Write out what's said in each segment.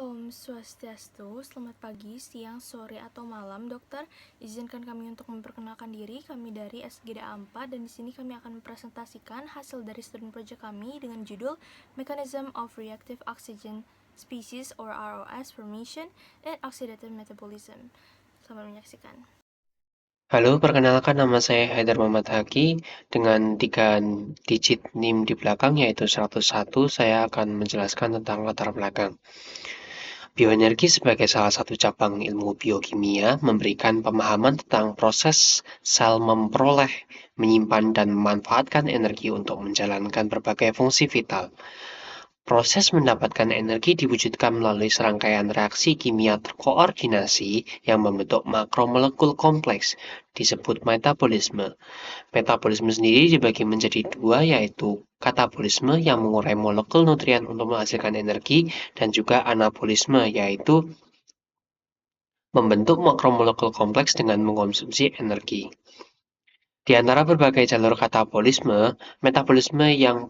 Om Swastiastu, selamat pagi, siang, sore, atau malam, dokter. Izinkan kami untuk memperkenalkan diri. Kami dari SGDA 4 dan di sini kami akan mempresentasikan hasil dari student project kami dengan judul Mechanism of Reactive Oxygen Species or ROS Formation and Oxidative Metabolism. Selamat menyaksikan. Halo, perkenalkan nama saya Haidar Muhammad Haki. Dengan 3 digit NIM di belakang yaitu 101, saya akan menjelaskan tentang latar belakang. Bioenergi sebagai salah satu cabang ilmu biokimia memberikan pemahaman tentang proses sel memperoleh, menyimpan, dan memanfaatkan energi untuk menjalankan berbagai fungsi vital. Proses mendapatkan energi diwujudkan melalui serangkaian reaksi kimia terkoordinasi yang membentuk makromolekul kompleks, disebut metabolisme. Metabolisme sendiri dibagi menjadi dua, yaitu katabolisme yang mengurai molekul nutrien untuk menghasilkan energi, dan juga anabolisme, yaitu membentuk makromolekul kompleks dengan mengkonsumsi energi. Di antara berbagai jalur katabolisme, metabolisme yang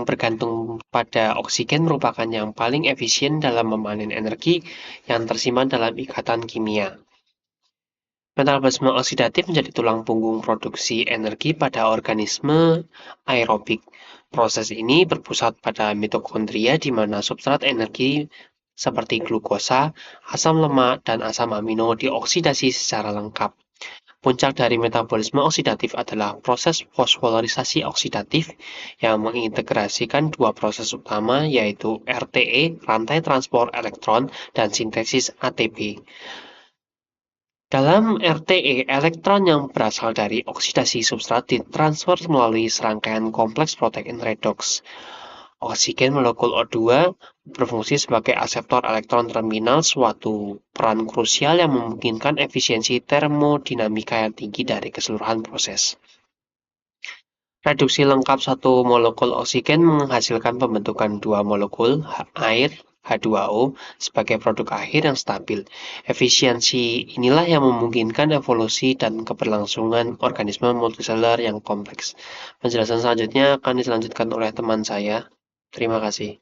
bergantung pada oksigen merupakan yang paling efisien dalam memanen energi yang tersimpan dalam ikatan kimia. Metabolisme oksidatif menjadi tulang punggung produksi energi pada organisme aerobik. Proses ini berpusat pada mitokondria di mana substrat energi seperti glukosa, asam lemak, dan asam amino dioksidasi secara lengkap. Puncak dari metabolisme oksidatif adalah proses fosforilisasi oksidatif yang mengintegrasikan dua proses utama, yaitu RTE, rantai transport elektron, dan sintesis ATP. Dalam RTE, elektron yang berasal dari oksidasi substrat ditransfer melalui serangkaian kompleks protein redoks. Oksigen molekul O2 berfungsi sebagai aseptor elektron terminal, suatu peran krusial yang memungkinkan efisiensi termodinamika yang tinggi dari keseluruhan proses. Reduksi lengkap satu molekul oksigen menghasilkan pembentukan dua molekul air H2O sebagai produk akhir yang stabil. Efisiensi inilah yang memungkinkan evolusi dan keberlangsungan organisme multiselular yang kompleks. Penjelasan selanjutnya akan dilanjutkan oleh teman saya. Terima kasih.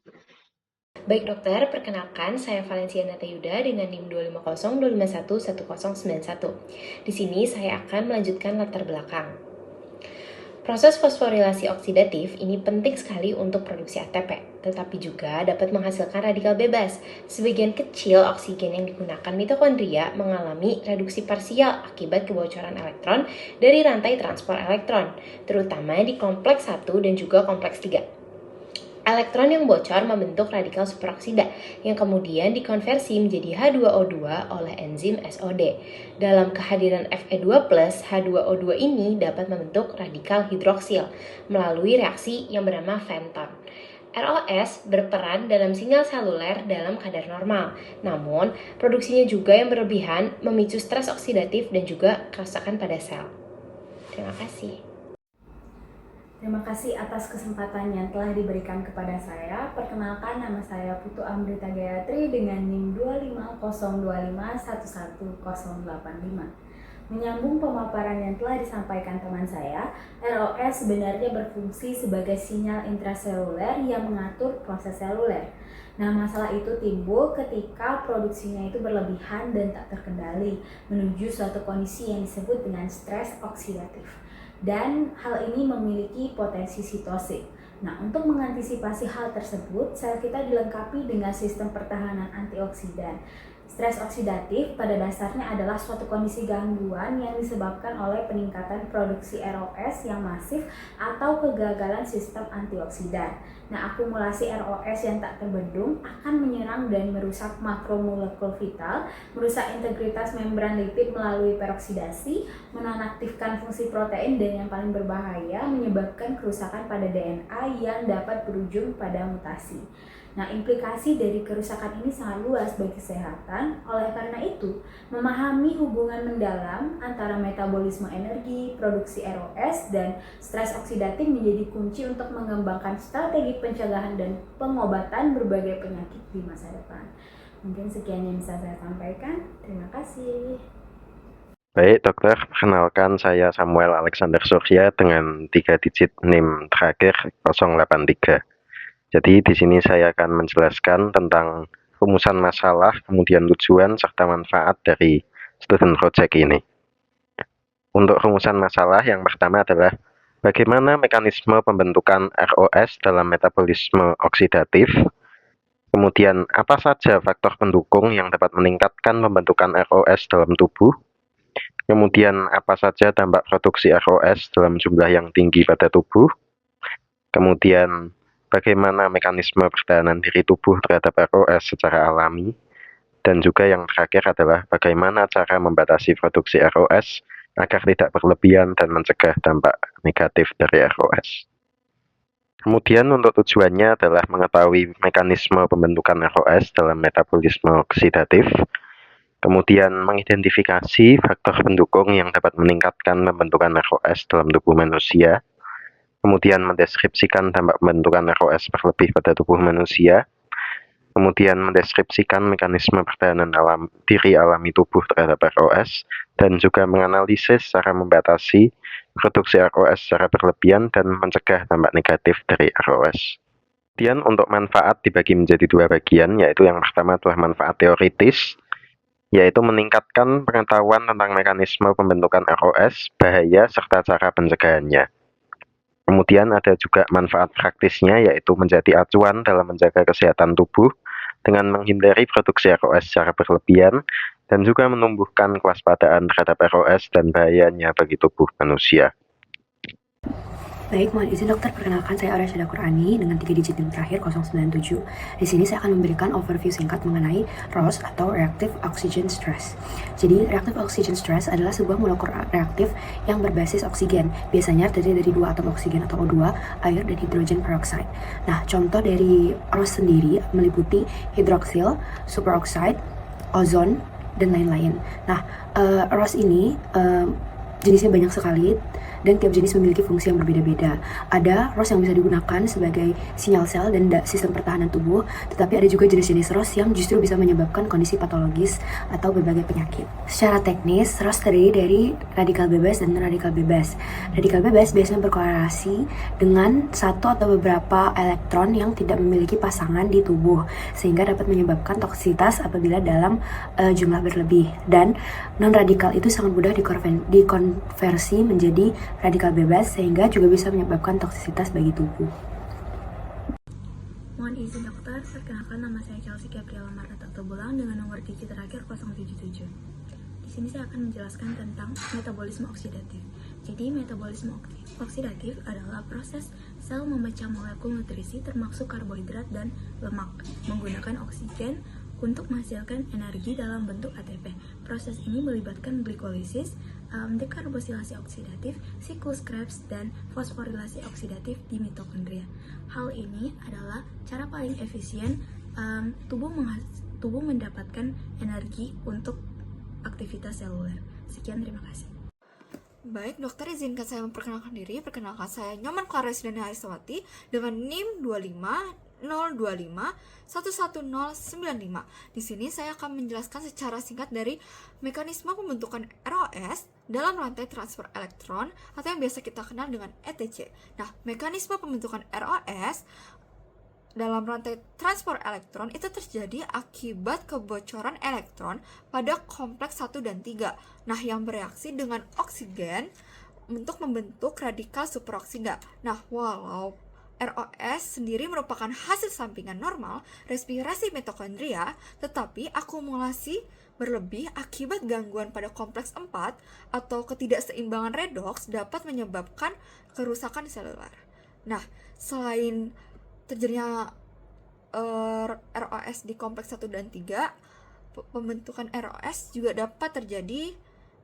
Baik dokter, perkenalkan saya Valencia Natayuda dengan NIM 25025111091. Di sini saya akan melanjutkan latar belakang. Proses fosforilasi oksidatif ini penting sekali untuk produksi ATP, tetapi juga dapat menghasilkan radikal bebas. Sebagian kecil oksigen yang digunakan mitokondria mengalami reduksi parsial akibat kebocoran elektron dari rantai transport elektron, terutama di kompleks 1 dan juga kompleks 3. Elektron yang bocor membentuk radikal superoksida yang kemudian dikonversi menjadi H2O2 oleh enzim SOD. Dalam kehadiran Fe2+, H2O2 ini dapat membentuk radikal hidroksil melalui reaksi yang bernama Fenton. ROS berperan dalam sinyal seluler dalam kadar normal, namun produksinya juga yang berlebihan memicu stres oksidatif dan juga kerusakan pada sel. Terima kasih. Terima kasih atas kesempatan yang telah diberikan kepada saya. Perkenalkan, nama saya Putu Amrita Gayatri dengan NIM 25025111085. Menyambung pemaparan yang telah disampaikan teman saya, ROS sebenarnya berfungsi sebagai sinyal intraseluler yang mengatur proses seluler. Nah, masalah itu timbul ketika produksinya itu berlebihan dan tak terkendali, menuju suatu kondisi yang disebut dengan stres oksidatif. Dan hal ini memiliki potensi sitosis. Nah, untuk mengantisipasi hal tersebut, sel kita dilengkapi dengan sistem pertahanan antioksidan. Stres oksidatif pada dasarnya adalah suatu kondisi gangguan yang disebabkan oleh peningkatan produksi ROS yang masif atau kegagalan sistem antioksidan. Nah, akumulasi ROS yang tak terbendung akan menyerang dan merusak makromolekul vital, merusak integritas membran lipid melalui peroksidasi, menonaktifkan fungsi protein, dan yang paling berbahaya menyebabkan kerusakan pada DNA yang dapat berujung pada mutasi. Nah, implikasi dari kerusakan ini sangat luas bagi kesehatan. Oleh karena itu, memahami hubungan mendalam antara metabolisme energi, produksi ROS, dan stres oksidatif menjadi kunci untuk mengembangkan strategi pencegahan dan pengobatan berbagai penyakit di masa depan. Mungkin sekian yang bisa saya sampaikan. Terima kasih. Baik dokter, perkenalkan saya Samuel Alexander Surya dengan 3 digit NIM terakhir 083. Jadi di sini saya akan menjelaskan tentang rumusan masalah, kemudian tujuan, serta manfaat dari student project ini. Untuk rumusan masalah yang pertama adalah bagaimana mekanisme pembentukan ROS dalam metabolisme oksidatif. Kemudian, apa saja faktor pendukung yang dapat meningkatkan pembentukan ROS dalam tubuh? Kemudian, apa saja dampak produksi ROS dalam jumlah yang tinggi pada tubuh? Kemudian, bagaimana mekanisme pertahanan diri tubuh terhadap ROS secara alami? Dan juga yang terakhir adalah bagaimana cara membatasi produksi ROS agar tidak berlebihan dan mencegah dampak negatif dari ROS. Kemudian untuk tujuannya adalah mengetahui mekanisme pembentukan ROS dalam metabolisme oksidatif, kemudian mengidentifikasi faktor pendukung yang dapat meningkatkan pembentukan ROS dalam tubuh manusia, kemudian mendeskripsikan dampak pembentukan ROS berlebih pada tubuh manusia, kemudian mendeskripsikan mekanisme pertahanan diri alami tubuh terhadap ROS, dan juga menganalisis cara membatasi produksi ROS secara berlebihan dan mencegah dampak negatif dari ROS. Kemudian untuk manfaat dibagi menjadi dua bagian, yaitu yang pertama adalah manfaat teoritis, yaitu meningkatkan pengetahuan tentang mekanisme pembentukan ROS, bahaya, serta cara pencegahannya. Kemudian ada juga manfaat praktisnya, yaitu menjadi acuan dalam menjaga kesehatan tubuh dengan menghindari produksi ROS secara berlebihan dan juga menumbuhkan kewaspadaan terhadap ROS dan bahayanya bagi tubuh manusia. Baik, mohon izin dokter, perkenalkan saya Aurea Syeda Qurani dengan 3 digit NIM terakhir 097. Di sini saya akan memberikan overview singkat mengenai ROS atau Reactive Oxygen Stress. Jadi, Reactive Oxygen Stress adalah sebuah molekul reaktif yang berbasis oksigen. Biasanya terdiri dari 2 atom oksigen atau O2, air, dan hidrogen peroxide. Nah, contoh dari ROS sendiri meliputi hidroksil, superoxide, ozon, dan lain-lain. Nah, ROS ini jenisnya banyak sekali dan tiap jenis memiliki fungsi yang berbeda-beda. Ada ROS yang bisa digunakan sebagai sinyal sel dan sistem pertahanan tubuh, tetapi ada juga jenis-jenis ROS yang justru bisa menyebabkan kondisi patologis atau berbagai penyakit. Secara teknis, ROS terdiri dari radikal bebas dan non-radikal bebas. Radikal bebas biasanya berkorelasi dengan satu atau beberapa elektron yang tidak memiliki pasangan di tubuh, sehingga dapat menyebabkan toksisitas apabila dalam jumlah berlebih. Dan non-radikal itu sangat mudah dikonversi menjadi radikal bebas, sehingga juga bisa menyebabkan toksisitas bagi tubuh. Mohon izin dokter, perkenalkan nama saya Chelsea Gabriela Marta Taktobulang dengan nomor digit terakhir 077. Di sini saya akan menjelaskan tentang metabolisme oksidatif. Jadi, metabolisme oksidatif adalah proses sel memecah molekul nutrisi termasuk karbohidrat dan lemak menggunakan oksigen untuk menghasilkan energi dalam bentuk ATP. Proses ini melibatkan glikolisis, dekarboksilasi oksidatif, siklus Krebs, dan fosforilasi oksidatif di mitokondria. Hal ini adalah cara paling efisien tubuh mendapatkan energi untuk aktivitas seluler. Sekian, terima kasih. Baik, dokter izinkan saya memperkenalkan diri. Perkenalkan saya Nyoman Clara Sudana Harisawati dengan NIM 25025-11095. Di sini saya akan menjelaskan secara singkat dari mekanisme pembentukan ROS dalam rantai transfer elektron atau yang biasa kita kenal dengan ETC. Nah, mekanisme pembentukan ROS dalam rantai transfer elektron itu terjadi akibat kebocoran elektron pada kompleks 1 dan 3. Nah, yang bereaksi dengan oksigen untuk membentuk radikal superoksida. Nah, walau ROS sendiri merupakan hasil sampingan normal respirasi mitokondria, tetapi akumulasi berlebih akibat gangguan pada kompleks 4 atau ketidakseimbangan redoks dapat menyebabkan kerusakan seluler. Nah, selain terjadinya ROS di kompleks 1 dan 3, pembentukan ROS juga dapat terjadi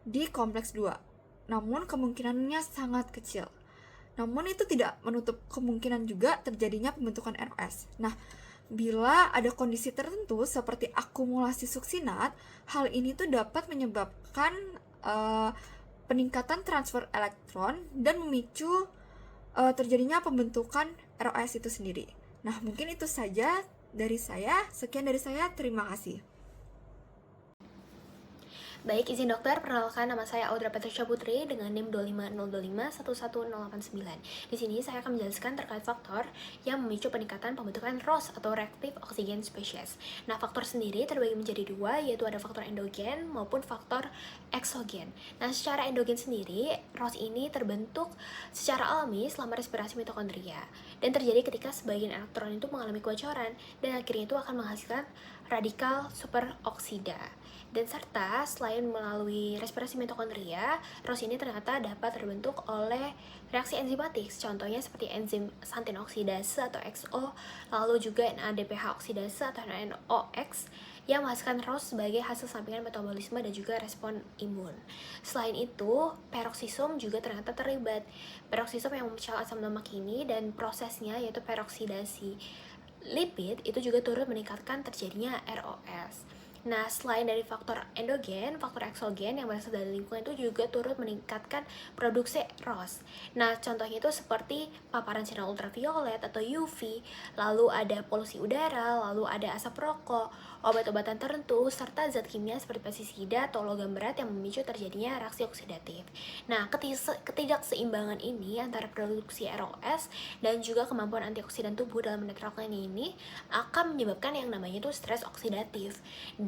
di kompleks 2. Namun kemungkinannya sangat kecil. Namun itu tidak menutup kemungkinan juga terjadinya pembentukan ROS. Nah, bila ada kondisi tertentu seperti akumulasi suksinat, hal ini tuh dapat menyebabkan peningkatan transfer elektron dan memicu terjadinya pembentukan ROS itu sendiri. Nah, mungkin itu saja dari saya. Sekian dari saya, terima kasih. Baik, izin dokter, perkenalkan nama saya Audra Patricia Putri dengan NIM 25025111089. Di sini saya akan menjelaskan terkait faktor yang memicu peningkatan pembentukan ROS atau Reactive Oxygen Species. Nah, faktor sendiri terbagi menjadi dua, yaitu ada faktor endogen maupun faktor eksogen. Nah, secara endogen sendiri, ROS ini terbentuk secara alami selama respirasi mitokondria dan terjadi ketika sebagian elektron itu mengalami kebocoran dan akhirnya itu akan menghasilkan radikal superoksida. Dan serta selain melalui respirasi mitokondria, ROS ini ternyata dapat terbentuk oleh reaksi enzimatik, contohnya seperti enzim santin oksidase atau XO, lalu juga NADPH oksidase atau NOx yang menghasilkan ROS sebagai hasil sampingan metabolisme dan juga respon imun. Selain itu, peroksisom juga ternyata terlibat. Peroksisom yang memecah asam lemak ini dan prosesnya yaitu peroksidasi lipid itu juga turut meningkatkan terjadinya ROS. Nah, selain dari faktor endogen, faktor eksogen yang berasal dari lingkungan itu juga turut meningkatkan produksi ROS. Nah, contohnya itu seperti paparan sinar ultraviolet atau UV, lalu ada polusi udara, lalu ada asap rokok, obat-obatan tertentu, serta zat kimia seperti pestisida atau logam berat yang memicu terjadinya reaksi oksidatif. Nah, ketidakseimbangan ini antara produksi ROS dan juga kemampuan antioksidan tubuh dalam menetralkan ini akan menyebabkan yang namanya itu stres oksidatif.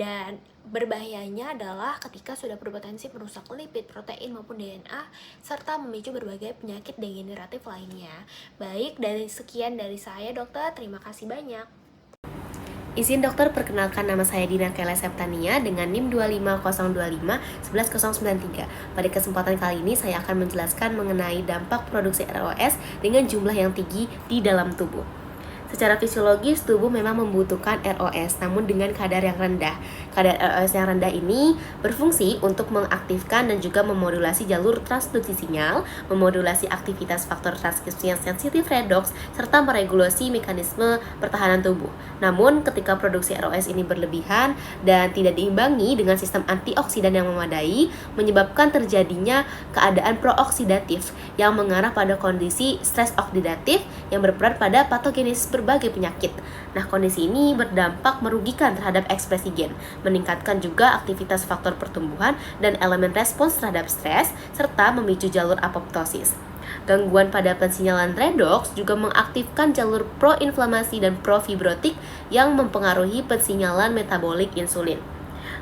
Dan berbahayanya adalah ketika sudah berpotensi merusak lipid, protein maupun DNA serta memicu berbagai penyakit degeneratif lainnya. Baik, sekian dari saya dokter, terima kasih banyak. Izin dokter, perkenalkan nama saya Dina Kela Septania dengan NIM 25025111093. Pada kesempatan kali ini saya akan menjelaskan mengenai dampak produksi ROS dengan jumlah yang tinggi di dalam tubuh. Secara fisiologis, tubuh memang membutuhkan ROS, namun dengan kadar yang rendah. Kadar ROS yang rendah ini berfungsi untuk mengaktifkan dan juga memodulasi jalur transduksi sinyal, memodulasi aktivitas faktor transkripsi yang sensitif redoks, serta meregulasi mekanisme pertahanan tubuh. Namun, ketika produksi ROS ini berlebihan dan tidak diimbangi dengan sistem antioksidan yang memadai, menyebabkan terjadinya keadaan prooksidatif yang mengarah pada kondisi stres oksidatif yang berperan pada patogenesis berbagai penyakit. Nah, kondisi ini berdampak merugikan terhadap ekspresi gen, meningkatkan juga aktivitas faktor pertumbuhan dan elemen respons terhadap stres, serta memicu jalur apoptosis. Gangguan pada pensinyalan redoks juga mengaktifkan jalur proinflamasi dan profibrotik yang mempengaruhi pensinyalan metabolik insulin.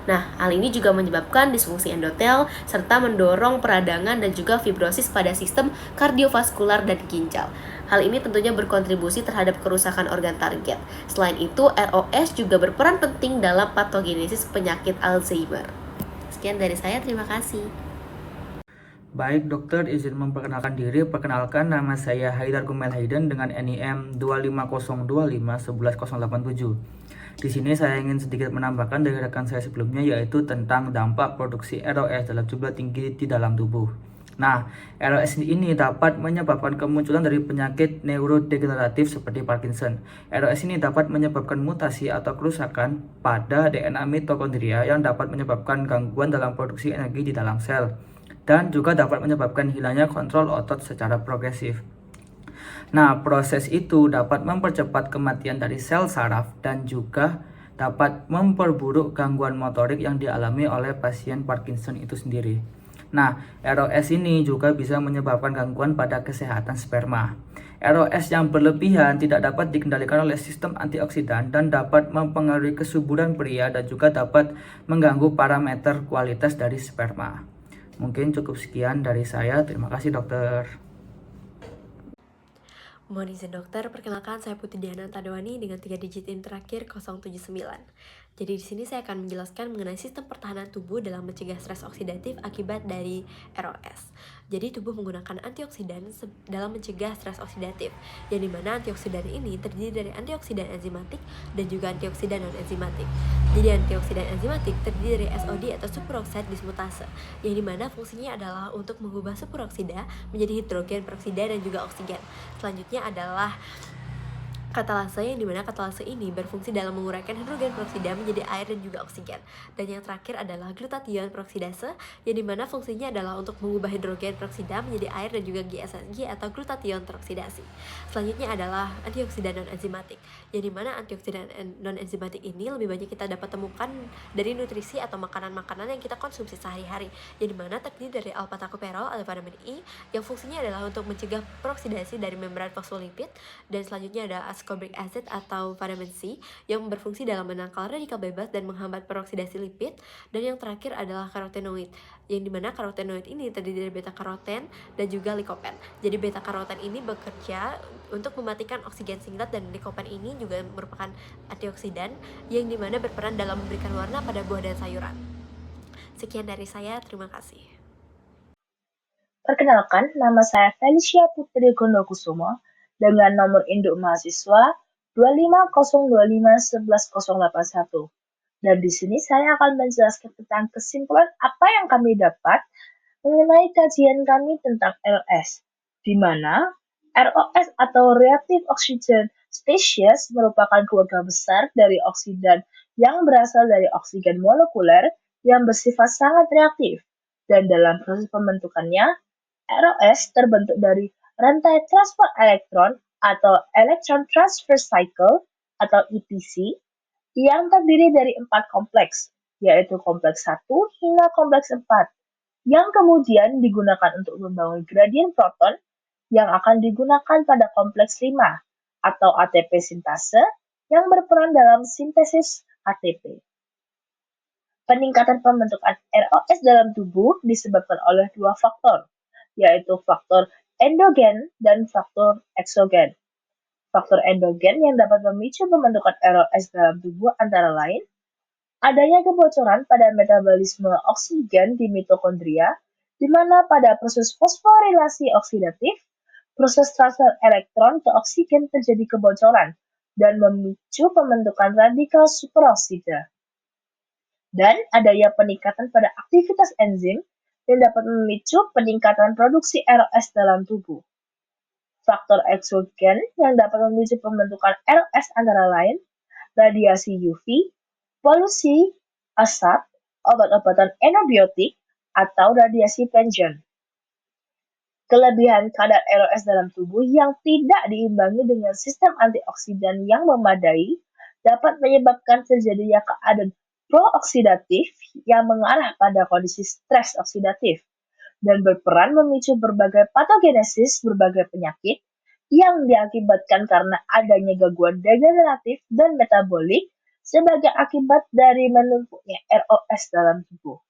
Nah, hal ini juga menyebabkan disfungsi endotel serta mendorong peradangan dan juga fibrosis pada sistem kardiovaskular dan ginjal. Hal ini tentunya berkontribusi terhadap kerusakan organ target. Selain itu, ROS juga berperan penting dalam patogenesis penyakit Alzheimer. Sekian dari saya, terima kasih. Baik dokter, izin memperkenalkan diri. Perkenalkan, nama saya Haidar Gumel Hayden dengan NIM 25025111087. Di sini saya ingin sedikit menambahkan dari rekan saya sebelumnya, yaitu tentang dampak produksi ROS dalam jumlah tinggi di dalam tubuh. Nah, ROS ini dapat menyebabkan kemunculan dari penyakit neurodegeneratif seperti Parkinson. ROS ini dapat menyebabkan mutasi atau kerusakan pada DNA mitokondria yang dapat menyebabkan gangguan dalam produksi energi di dalam sel, dan juga dapat menyebabkan hilangnya kontrol otot secara progresif. Nah, proses itu dapat mempercepat kematian dari sel saraf dan juga dapat memperburuk gangguan motorik yang dialami oleh pasien Parkinson itu sendiri. Nah, ROS ini juga bisa menyebabkan gangguan pada kesehatan sperma. ROS yang berlebihan tidak dapat dikendalikan oleh sistem antioksidan dan dapat mempengaruhi kesuburan pria dan juga dapat mengganggu parameter kualitas dari sperma. Mungkin cukup sekian dari saya. Terima kasih dokter. Mohon izin dokter, perkenalkan saya Putri Diana Tadwani dengan 3 digit NIM terakhir 079. Jadi di sini saya akan menjelaskan mengenai sistem pertahanan tubuh dalam mencegah stres oksidatif akibat dari ROS. Jadi tubuh menggunakan antioksidan dalam mencegah stres oksidatif, yang dimana antioksidan ini terdiri dari antioksidan enzimatik dan juga antioksidan non-enzimatik. Jadi antioksidan enzimatik terdiri dari SOD atau superoxide dismutase, yang dimana fungsinya adalah untuk mengubah superoksida menjadi hidrogen peroksida dan juga oksigen. Selanjutnya adalah katalase, yang dimana katalase ini berfungsi dalam menguraikan hidrogen peroksida menjadi air dan juga oksigen. Dan yang terakhir adalah glutathione peroksidase, yang dimana fungsinya adalah untuk mengubah hidrogen peroksida menjadi air dan juga GSSG atau glutathione teroksidasi. Selanjutnya adalah antioksidan non-enzimatik, yang dimana antioksidan non-enzimatik ini lebih banyak kita dapat temukan dari nutrisi atau makanan-makanan yang kita konsumsi sehari-hari, yang dimana terdiri dari alpha-tocopherol atau vitamin E, yang fungsinya adalah untuk mencegah peroksidasi dari membran fosfolipid. Dan selanjutnya ada ascorbic acid atau vitamin C yang berfungsi dalam menangkal radikal bebas dan menghambat peroksidasi lipid. Dan yang terakhir adalah karotenoid, yang dimana karotenoid ini terdiri dari beta karoten dan juga likopen. Jadi beta karoten ini bekerja untuk mematikan oksigen singkat, dan likopen ini juga merupakan antioksidan yang dimana berperan dalam memberikan warna pada buah dan sayuran. Sekian dari saya, terima kasih. Perkenalkan, nama saya Felicia Putri Gondokusumo dengan nomor induk mahasiswa 25025118081. Dan di sini saya akan menjelaskan tentang kesimpulan apa yang kami dapat mengenai kajian kami tentang ROS, di mana ROS atau Reactive Oxygen Species merupakan keluarga besar dari oksidan yang berasal dari oksigen molekuler yang bersifat sangat reaktif. Dan dalam proses pembentukannya, ROS terbentuk dari rantai transfer elektron atau Electron Transfer Cycle atau ETC yang terdiri dari 4 kompleks, yaitu kompleks 1 hingga kompleks 4, yang kemudian digunakan untuk membangun gradien proton yang akan digunakan pada kompleks 5 atau ATP sintase yang berperan dalam sintesis ATP. Peningkatan pembentukan ROS dalam tubuh disebabkan oleh 2 faktor, yaitu faktor endogen dan faktor eksogen. Faktor endogen yang dapat memicu pembentukan ROS dalam tubuh antara lain adanya kebocoran pada metabolisme oksigen di mitokondria, di mana pada proses fosforilasi oksidatif, proses transfer elektron ke oksigen terjadi kebocoran dan memicu pembentukan radikal superoksida. Dan adanya peningkatan pada aktivitas enzim yang dapat memicu peningkatan produksi ROS dalam tubuh. Faktor eksogen yang dapat memicu pembentukan ROS antara lain radiasi UV, polusi, asap, obat-obatan enobiotik, atau radiasi Pentium. Kelebihan kadar ROS dalam tubuh yang tidak diimbangi dengan sistem antioksidan yang memadai dapat menyebabkan terjadinya keadaan pro-oksidatif yang mengarah pada kondisi stres oksidatif dan berperan memicu berbagai patogenesis berbagai penyakit yang diakibatkan karena adanya gangguan degeneratif dan metabolik sebagai akibat dari menumpuknya ROS dalam tubuh.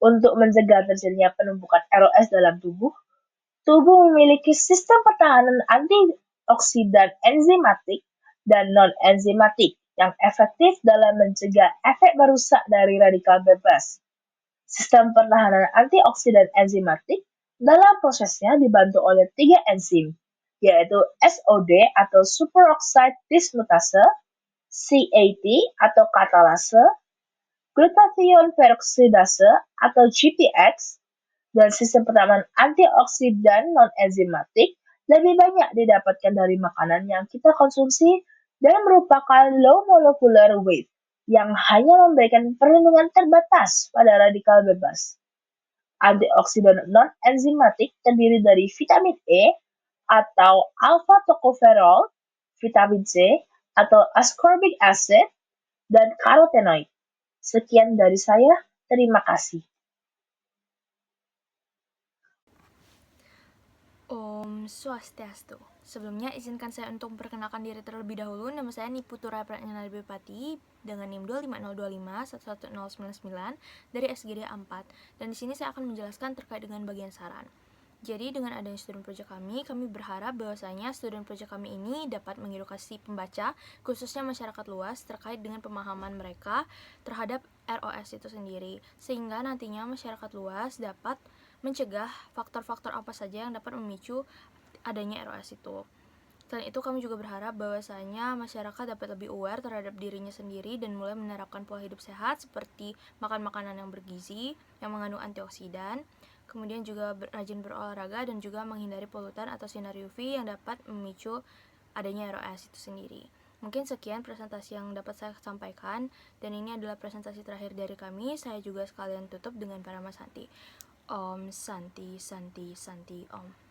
Untuk mencegah terjadinya penumpukan ROS dalam tubuh memiliki sistem pertahanan antioksidan enzimatik dan non-enzimatik yang efektif dalam mencegah efek merusak dari radikal bebas. Sistem pertahanan antioksidan enzimatik dalam prosesnya dibantu oleh 3 enzim, yaitu SOD atau superoxide dismutase, CAT atau katalase, glutathione peroksidase atau GPX, dan sistem pertahanan antioksidan non-enzimatik lebih banyak didapatkan dari makanan yang kita konsumsi dan merupakan low molecular weight yang hanya memberikan perlindungan terbatas pada radikal bebas. Antioksidan non-enzimatik terdiri dari vitamin E atau alpha-tocopherol, vitamin C atau ascorbic acid, dan karotenoid. Sekian dari saya, terima kasih. Om Swastiastu. Sebelumnya izinkan saya untuk memperkenalkan diri terlebih dahulu. Nama saya Niputura Pratnyana Bepati dengan NIM 25025111099 dari SGD 4. Dan di sini saya akan menjelaskan terkait dengan bagian saran. Jadi dengan adanya student project kami berharap bahwasanya student project kami ini dapat mengedukasi pembaca, khususnya masyarakat luas terkait dengan pemahaman mereka terhadap ROS itu sendiri, sehingga nantinya masyarakat luas dapat mencegah faktor-faktor apa saja yang dapat memicu adanya ROS itu. Selain itu kami juga berharap bahwasanya masyarakat dapat lebih aware terhadap dirinya sendiri dan mulai menerapkan pola hidup sehat seperti makan makanan yang bergizi, yang mengandung antioksidan, kemudian juga rajin berolahraga dan juga menghindari polutan atau sinar UV yang dapat memicu adanya ROS itu sendiri. Mungkin sekian presentasi yang dapat saya sampaikan, dan ini adalah presentasi terakhir dari kami. Saya juga sekalian tutup dengan Parama Santi. Om Santi Santi Santi Om.